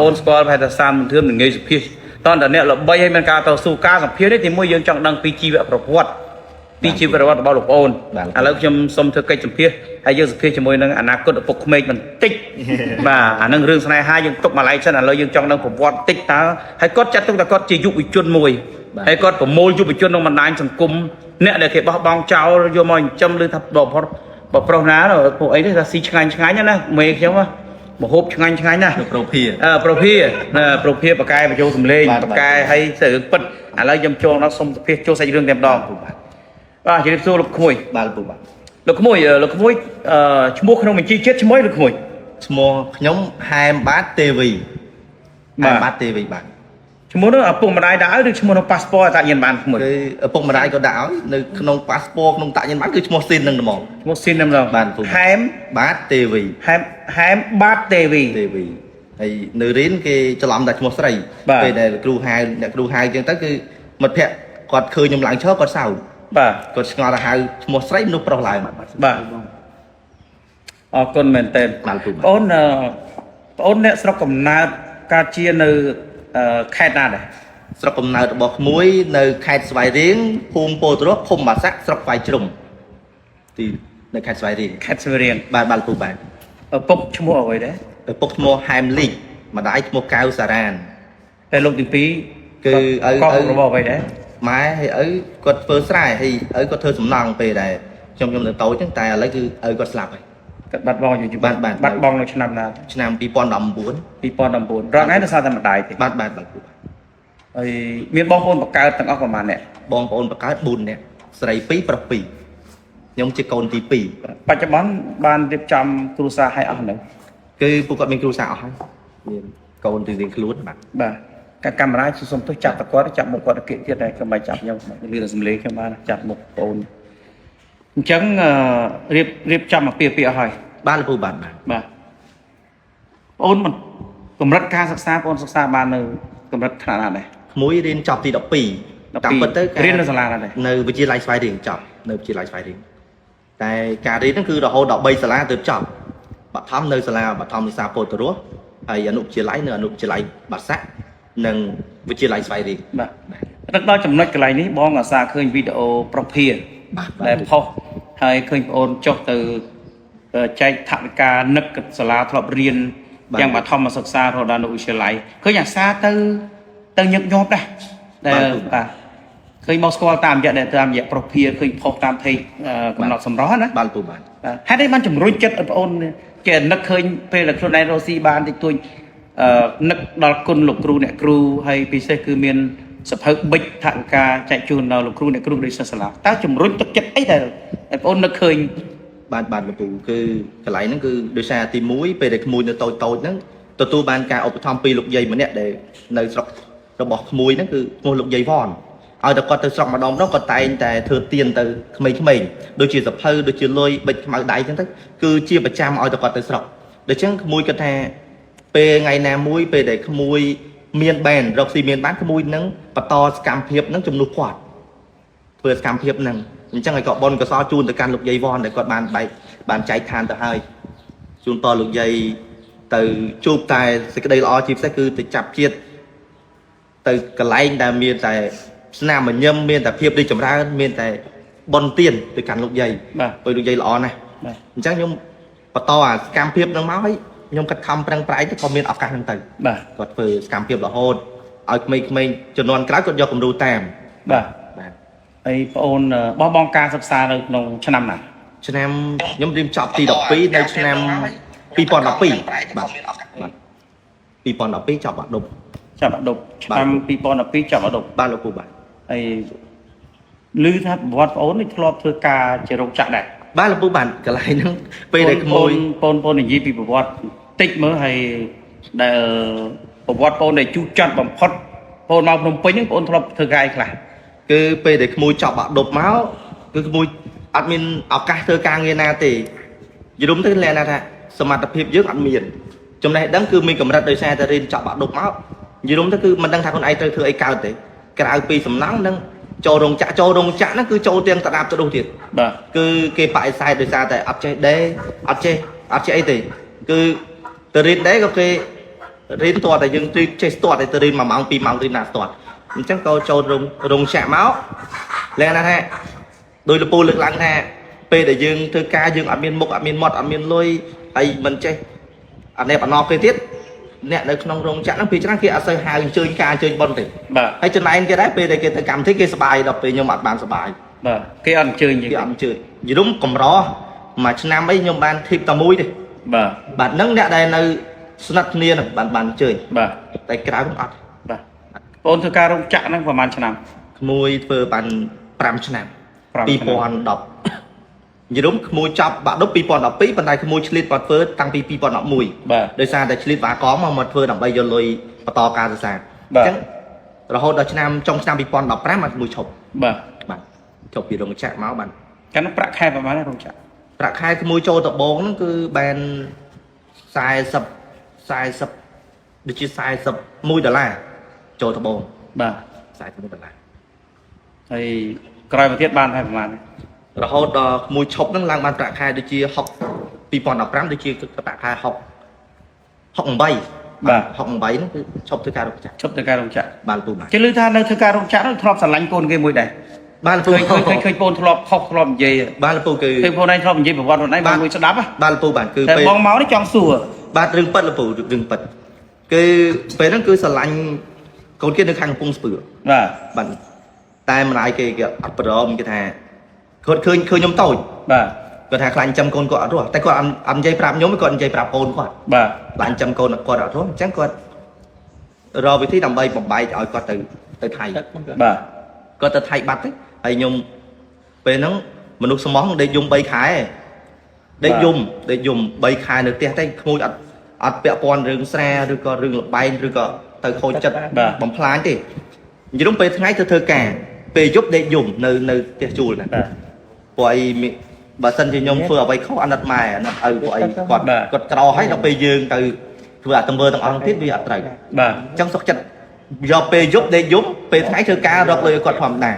ôn score phải là san mình thương mình nghe sự phía toàn là nè là bay hay mình cao tàu su ca sập phía đấy thì mỗi dương trong đăng pi vợ proport pi vợ proport bao lục ônแล้วชมเธอใกล้สเปียให้ยืมสเปียจมวยนั่งอนาคตปกเมย์มันติ๊กมานั่งเรื่องสนายหายังตกมาไล่ฉันเรายังจ้องนั่งผมวอดติ๊กตาให้ก็จัดตั้งแต่ก็จะยุบอีจนมวยให้ก็ผมโมยุบอีจนน้องมันนายสังคมเนี่ยเดี๋ยวเก็บบองเจ้าโยมอยจำเลยทับดอกพอบอกเราหนาเราพวกไอ้ที่จะซีช่างเนี่ยนะเมย์เขียวว่าบอกฮบช่างนะโปรเพียปากกายไปโจสมเลงปากกายให้เสือปิดแล้วยำโจนักสมเพียโจใส่เรื่องเต็มดองจะได้สู้ลูกขโมยลูกขโมยชั่วโมงขนมมันชี้เช็ดชั่วโมงลูกขโมยชั่วโมงnhóm 2 bát TV 2 bát TV bạn ชั่วโมงนั้นปุ่มมาได้ด่าหรือชั่วโมงนั้นพาสปอร์ตtại Nhật Bảnขโมยปุ่มมาได้ก็ด่าในขนมพาสปอร์ตขนมtại Nhật Bảnคือชั่วโมงซินนั่งมองชั่วโมงซินนั่งมอง2 bát TV 2 bát TV ហើយនៅរៀនគេច្រឡំតែឈ្មោះស្រីពេលដែលគ្រូហៅអ្នកគ្រូហៅអញ្ចឹងទៅគឺមិត្តភក្តិគាត់ឃើញខ្ញុំឡើងឈរគាត់សើចបាទគាត់ឆ្ងល់ថាហៅឈ្មោះស្រីមនុស្សប្រុសឡើងបាទអរគុណមែនតើបងអ្នកស្រុកកំណើតកើតជានៅខេត្តណាដែរស្រុកកំណើតរបស់ក្មួយនៅខេត្តស្វាយរៀងភូមិពោធិ៍រស់ឃុំបាសាក់ស្រុកស្វាយជ្រុំទីនៅខេត្តស្វាយរៀងបាទឪពុកឈ្មោះអ្វីដែរឪពុកឈ្មោះហែមលីកម្ដាយឈ្មោះកៅសារ៉ានតែលោកទី2គឺឪរបស់អ្វីដែរម៉ែហើយឪគាត់ធ្វើស្រែហើយឪគាត់ធ្វើសំណង់ពេលដែរខ្ញុំនៅតូចហ្នឹងតែឥឡូវគឺឪគាត់ស្លាប់ហើយគាត់បាត់បង់อยู่បាត់បង់នៅឆ្នាំណាឆ្នាំ2019រកថ្ងៃទៅសារតែម្ដាយទេបាទហើយមានបងប្អូនបង្កើតទាំងអស់ប្រហែលអ្នកបងប្អូនបង្កើត4នាក់ស្រី2ប្រុស2ខ្ញុំជាកូនទី2បច្ចុប្បន្នបានរៀបចំគ្រួសារឲ្យអស់នៅគឺពួកគាត់មានគ្រួសារអស់ហើយមានកូនទីរៀងខ្លួនបាទកាមេរ៉ាសុំទោះចាប់តគាត់ចាប់មុខគាត់ទៅគៀកទៀតតែខ្ញុំមិនចាប់ខ្ញុំលឺសំឡេងខ្ញុំបានចាប់មុខបងអូនអញ្ចឹងរៀបចំអាពាហ៍ពិពាហ៍ឲ្យបានលពូបាទបងអូនមិនកម្រិតការសិក្សាបងសិក្សាបាននៅកម្រិតថ្នាក់ណាដែរក្មួយរៀនចប់ទី12តាមពិតទៅរៀននៅសាលាណាដែរនៅវិទ្យាល័យស្វាយរៀងចប់នៅវិទ្យាល័យស្វាយរៀងតែការរៀនហ្នឹងគឺរហូតដល់3សាលាទើបចប់បឋមនៅសាលាបឋមវិសាពោធិ៍រស់ហើយអនុវិទ្យាល័យនៅអនុវិទ្យាល័យបាសាក់និងវិទ្យាល័យស្វាយរៀងបាទដល់ចំណុចកន្លែងនេះបងអាសាឃើញវីដេអូប្រភាដែលផុសហើយឃើញបងអូនចុះទៅចែកថវិកានឹកសាលាធ្លាប់រៀនយ៉ាងបឋមសិក្សារហូតដល់អនុវិទ្យាល័យឃើញអាសាទៅញឹកញាប់ដែរដែលបាទឃើញមកស្គាល់តាមរយៈប្រភាឃើញផុសតាមเพจកំណត់សម្រស់ណាបាទពូបាទហេតុអីបានជំរុញចិត្តឲ្យបងអូនគេនឹកឃើញពេលដែលខ្លួនឯងរស់ស៊ីបានតិចតួចនឹកដល់គុណលោកគ្រូអ្នកគ្រូហើយពិសេសគឺមានសភៅបិចថវិកាចែកជូនដល់លោកគ្រូអ្នកគ្រូនៃសាលាតើជំរុញទឹកចិត្តអីដែលបងអូននឹកឃើញបាទលោកគ្រូគឺកន្លែងហ្នឹងគឺដោយសារទី1ពេលដែលក្មួយនៅតូចហ្នឹងទទួលបានការឧបត្ថម្ភពីលោកយាយម្នាក់ដែលនៅស្រុករបស់ក្មួយហ្នឹងគឺឈ្មោះលោកយាយវ៉នឲ្យតែគាត់ទៅស្រុកម្ដងគាត់តែងតែធ្វើទៀនទៅក្មេងៗដូចជាសភៅដូចជាលុយបិចខ្មៅដៃចឹងទៅគឺជាប្រចាំឲ្យតែគាត់ទៅស្រុកដូច្នេះក្មួយគាត់ថាពេលថ្ងៃណាមួយពេលដែលក្មួយមានបែនរកស៊ីមានបានក្មួយនឹងបន្តសកម្មភាពនឹងជំនួសគាត់ធ្វើសកម្មភាពនឹងអញ្ចឹងឲ្យក៏បនកសលជូនទៅកាន់លោកយាយវ៉នដែលគាត់បានចែកឋានទៅហើយជូនតលោកយាយទៅជួបតែសេចក្តីល្អជាពិសេសគឺទៅចាប់ជាតិទៅកន្លែងដែលមានតែស្នាមញឹមមានតែភាពរីកចម្រើនមានតែបនទៀនទៅកាន់លោកយាយពេលលោកយាយល្អណាស់អញ្ចឹងខ្ញុំបន្តអាសកម្មភាពនឹងមកហើយខ្ញុំខិតខំប្រឹងប្រែងទៅក៏មានឱកាសហ្នឹងទៅគាត់ធ្វើសកម្មភាពរហូតឲ្យក្មេងៗជំនាន់ក្រោយគាត់យកគំរូតាមបាទហើយបងអូនបោះបង់ការសិក្សានៅក្នុងឆ្នាំណាឆ្នាំខ្ញុំរៀនចប់ទី12នៅឆ្នាំ2012បាទ2012ចប់បាក់ឌុបឆ្នាំ2012ចប់បាក់ឌុបបាទលោកគ្រូបាទហើយឮថាប្រវត្តិបងអូននេះធ្លាប់ធ្វើការជារោងចក្រដែរបាទលោកគ្រូបាទកន្លែងហ្នឹងពេលដែលក្មួយបងនិយាយពីប្រវត្តិតិចមើលហើយដែលប្រវត្តិបងដែលជូរចត់បំផុតបងមកភ្នំពេញហ្នឹងបងធ្លាប់ធ្វើការអីខ្លះគឺពេលដែលក្មួយចប់បាក់ឌុបមកគឺក្មួយអត់មានឱកាសធ្វើការងារណាទេយល់ទៅលក្ខណៈថាសមត្ថភាពយើងអត់មានចំណេះដឹងគឺមានកម្រិតដោយសារតែរៀនចប់បាក់ឌុបមកយល់ទៅគឺមិនដឹងថាខ្លួនឯងត្រូវធ្វើអីកើតទេក្រៅពីសំណង់នឹងចូលរោងចក្រហ្នឹងគឺចូលទាំងស្ដាប់ទៅនោះទៀតបាទគឺគេបដិសេធដោយសារតែអត់ចេះដេរអត់ចេះអីទេគឺទៅរៀនដេរក៏គេ រៀនតតែយើងចេះតតែទៅរៀន1ម៉ោង2ម៉ោងរៀនណាតអញ្ចឹងក៏ចូលរោងចក្រមកលែងណាថាដោយលពូលើកឡើងថាពេលដែលយើងធ្វើការយើងអត់មានមុខអត់មានមាត់អត់មានលុយហើយមិនចេះអត់ណែបណ្ណគេទៀតអ្នកនៅក្នុងរោងចក្រហ្នឹងពេលច្រើនគេអត់សូវហៅអញ្ជើញការអញ្ជើញប៉ុនទេ បាទ ហើយចំណែនគេដែរពេលដែលគេទៅកម្មវិធីគេសប្បាយដល់ពេលខ្ញុំអត់បានសប្បាយ បាទគេអត់អញ្ជើញ គេអត់អញ្ជើញយរុំកំរមួយឆ្នាំអីខ្ញុំបានធីបតែមួយទេ បាទ បាទហ្នឹងអ្នកដែលនៅស្និទ្ធគ្នាហ្នឹងបានអញ្ជើញ បាទ តែក្រៅហ្នឹងអត់ បាទបងធ្វើការរោងចក្រហ្នឹងប្រហែលឆ្នាំ ក្មួយធ្វើបាន5ឆ្នាំ 5 2010យរុំក្មួយចាប់បាក់ឌុប2012ប៉ុន្តែក្មួយឆ្លៀតបាត់ធ្វើតាំងពី2011 បាទ ដោយសារតែឆ្លៀតបាកងមកធ្វើដើម្បីយកលុយបន្តការសិក្សា បាទ អញ្ចឹងរហូតដល់ឆ្នាំចុងឆ្នាំ2015បានក្មួយឈប់ បាទ បាទចប់ពីរោងចក្រមកបាន កាលនោះប្រាក់ខែប្រហែលរោងចក្រ ប្រាក់ខែក្មួយចូលដបងហ្នឹងគឺបាន40ដូចជា$41ចូលដបង បាទ $41 ហើយក្រោយមកទៀតបានហើយប្រហែល រហូតដល់ក្មួយឈប់ហ្នឹងឡើងបានប្រាក់ខែដូចជា2015ដូចជាប្រាក់ខែ68 បាទ 68ហ្នឹងគឺឈប់ធ្វើការរោងចក្រ ឈប់ធ្វើការរោងចក្រ បានពូបាន ជិះលឺថានៅធ្វើការរោងចក្រនោះធ្លាប់ស្រឡាញ់កូនគេមួយដែរ បានពូ ឃើញកូនធ្លាប់ខុសធ្លាប់និយាយ បានពូគឺ ឃើញកូនឯងធ្លាប់និយាយប្រវត្តិខ្លួនឯងបានមួយស្ដាប់ បានពូបានគឺ តែ ពេល បងមកនេះចង់សួរ បាទរឿងប៉ិតលពូរឿងប៉ិតគឺពេលហ្នឹងគឺស្រឡាញ់កូនគេនៅខាងកំពង់ស្ពឺ បាទ បាទតែម្ដាយគេអត់ប្រមគេថាគាត់ឃើញខ្ញុំតូច បាទ គាត់ថាខ្លាញ់ចាំកូនគាត់អត់រស់តែគាត់អត់និយាយប្រាប់ខ្ញុំគាត់និយាយប្រាប់កូនគាត់ បាទ ខ្លាញ់ចាំកូនគាត់អត់រស់អញ្ចឹងគាត់រកវិធីដើម្បីបំបែកឲ្យគាត់ទៅថៃ បាទ គាត់ទៅថៃបាត់ទៅហើយខ្ញុំពេលហ្នឹងមនុស្សស្មោះដេកយំ3ខែដេកយំ3ខែនៅផ្ទះតែក្មួយអត់ពាក់ព័ន្ធរឿងស្រាឬក៏រឿងលបែងឬក៏ទៅខូចចិត្តបំផ្លាញទេនិយាយពេលថ្ងៃទៅធ្វើការពេលយប់ដេកយំនៅផ្ទះជួលណា បាទ ពួកអីបើសិនជាខ្ញុំធ្វើអ្វីខុសអាណិតម៉ែអាណិតឪពួកអីគាត់ក្រហើយដល់ពេលយើងទៅធ្វើអាទង្វើទាំងអស់ទៀតវាអត់ត្រូវ បាទ អញ្ចឹងសុខចិត្តយកពេលយប់ដេកយំពេលថ្ងៃធ្វើការរកលុយឲ្យគាត់ធម្មតា